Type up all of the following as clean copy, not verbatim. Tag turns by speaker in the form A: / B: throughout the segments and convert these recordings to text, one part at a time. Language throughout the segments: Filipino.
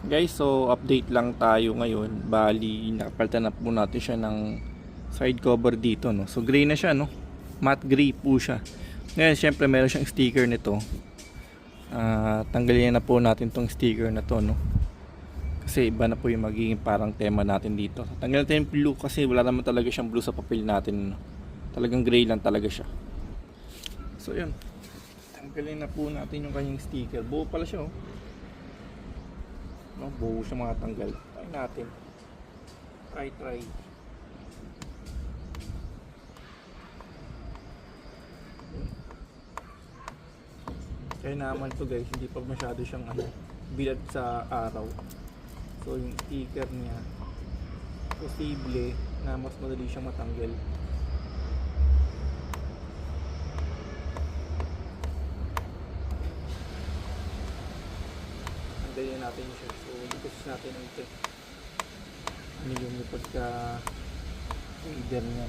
A: Guys, so update lang tayo ngayon. Bali, nakapalitan na po natin siya ng side cover dito, no. So gray na siya, no. Matte gray po siya. Ngayon, syempre meron siyang sticker nito. Tanggalin na po natin tong sticker na to, no. Kasi iba na po yung magiging parang tema natin dito. Tanggalin natin yung blue kasi wala naman talaga siyang blue sa papel natin, no. Talagang gray lang talaga siya. So yun. Tanggalin na po natin yung kanyang sticker. Buo pala siya, oh. No, buo siya mga tanggal. Try natin. Try. Kaya naman to guys, hindi pa masyado siyang bilad sa araw. So yung sticker niya, posible na mas madali siyang matanggal. Tanggalin natin siya. So lipas natin ang check. Ano yung pagka fader niya.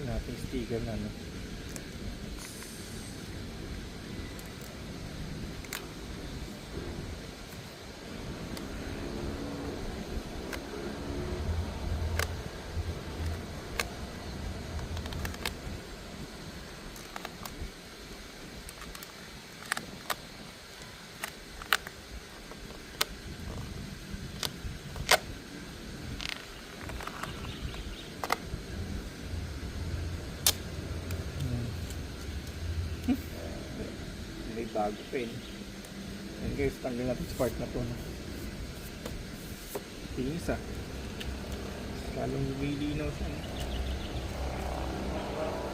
A: Natin sticker na, no? May bago pa eh. Ayan guys, tanggal natin sa part na to, no? Tinis lalong lumilinaw siya, no?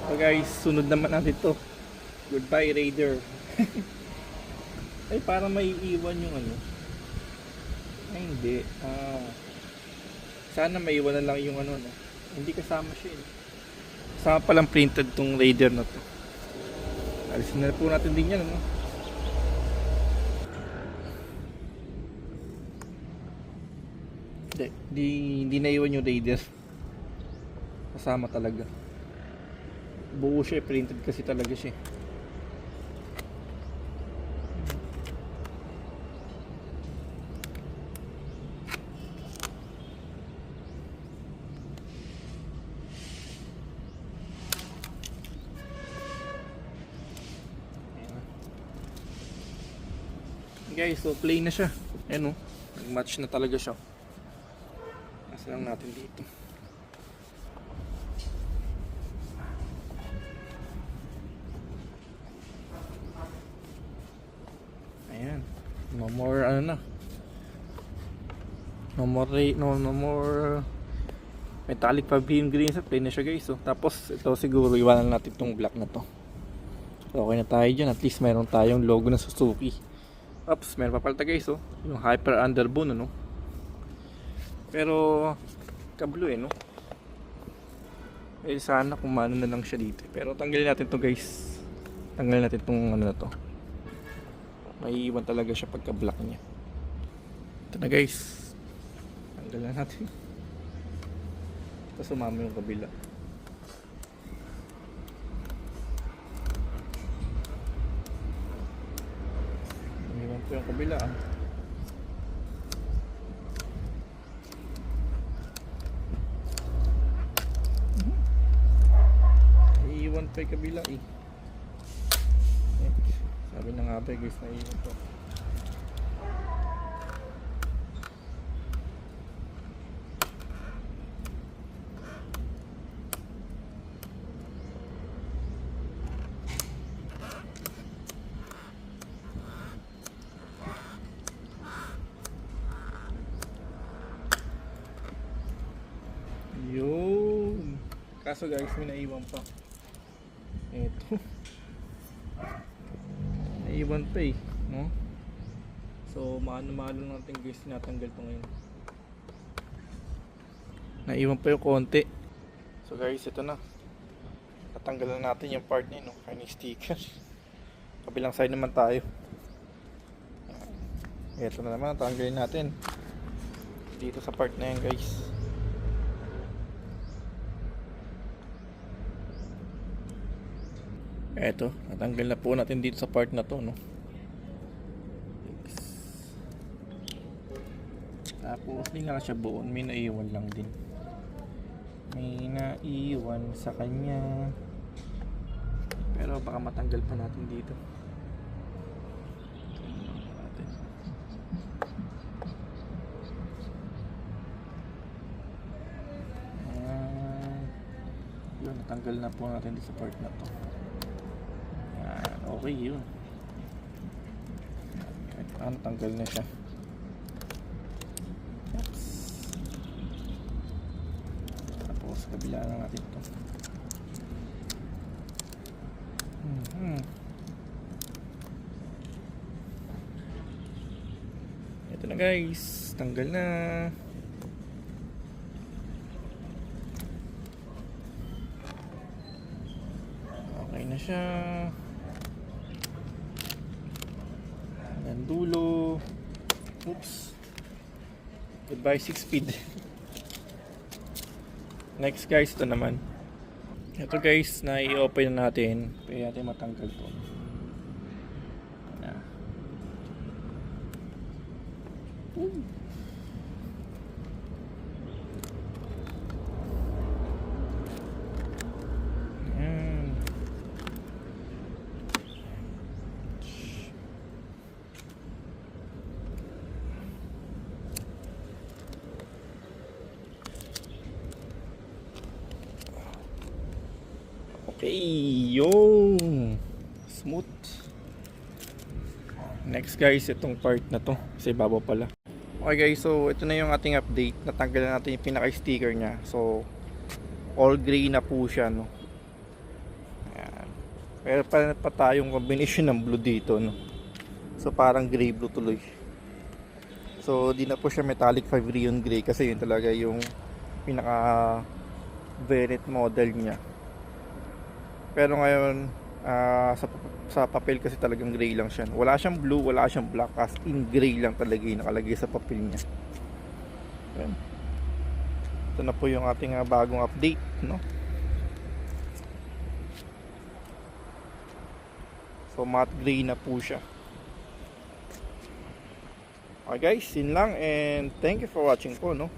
A: So guys, sunod naman natin to. Goodbye Raider. Ay, parang may iwan yung ay hindi, sana may iwan na lang yung no? Hindi kasama siya eh. Kasama palang printed tong Raider na to. Alisin na po natin din yan, no? Hindi na iwan yung Raider. Kasama talaga. Buo siya, printed kasi talaga siya. Guys, so plain na siya. Ayan, oh. Nag-match na talaga siya. Nasa lang natin dito. Ayan. No more no more metallic pavilion green sa plain na siya guys. So, tapos ito siguro iwanan natin tong black na to. So, okay na tayo dyan. At least meron tayong logo ng Suzuki. Oops, meron pa palta guys, oh. Yung Hyper Underbone, no? Pero kablo no? Sana kung mano na lang siya dito. Pero tanggalin natin to guys. Tanggalin natin tong na to. May iwan talaga siya pagka black niya. Ito na guys. Tanggalin natin. Tapos sumama yung kabila. Ito yung kabila iiwan pa yung kabila eh. Sabi na nga ba guys, naiiwan to. Yun. Kaso guys, may naiwan pa. Ito. naiwan pa eh, no? So maano-maano natin guys, tinatanggal to ngayon. Naiwan pa yung konti. So guys, ito na. Tatanggalan natin yung part niya, no? Kaya sticker. Kabilang side naman tayo. Ito na naman, tanggalin natin. Dito sa part na yan guys. Eto, natanggal na po natin dito sa part na to, no? Tapos, hindi nga siya buo. May naiwan lang din. May naiwan sa kanya. Pero baka matanggal pa natin dito. Yun, natanggal na po natin dito sa part na to. Yan, okay yun. Kahit paano tanggal na siya. Tapos kabila na natin ito. Ito na guys, tanggal na. Okay na siya. Hanggang dulo. Oops. Goodbye 6-speed. Next guys, ito naman. Ito guys, na i-open na natin. Kaya natin matanggal to. Ayan. Okay, yung smooth. Next guys, itong part na to kasi babaw pala. Okay guys, so ito na yung ating update. Natanggal na natin yung pinaka-sticker nya. So all gray na po siya, no. Ayan. Pero pa tayong combination ng blue dito, no. So parang gray blue tuloy. So di na po siya metallic 5 rayon gray kasi yun talaga yung pinaka Venet model nya. Pero ngayon, sa papel kasi talagang gray lang siya. Wala siyang blue, wala siyang black. As in gray lang talaga yung nakalagay sa papel niya. Ayan. Ito na po yung ating bagong update, no? So matte gray na po siya. Okay guys, yun lang. And thank you for watching po, no?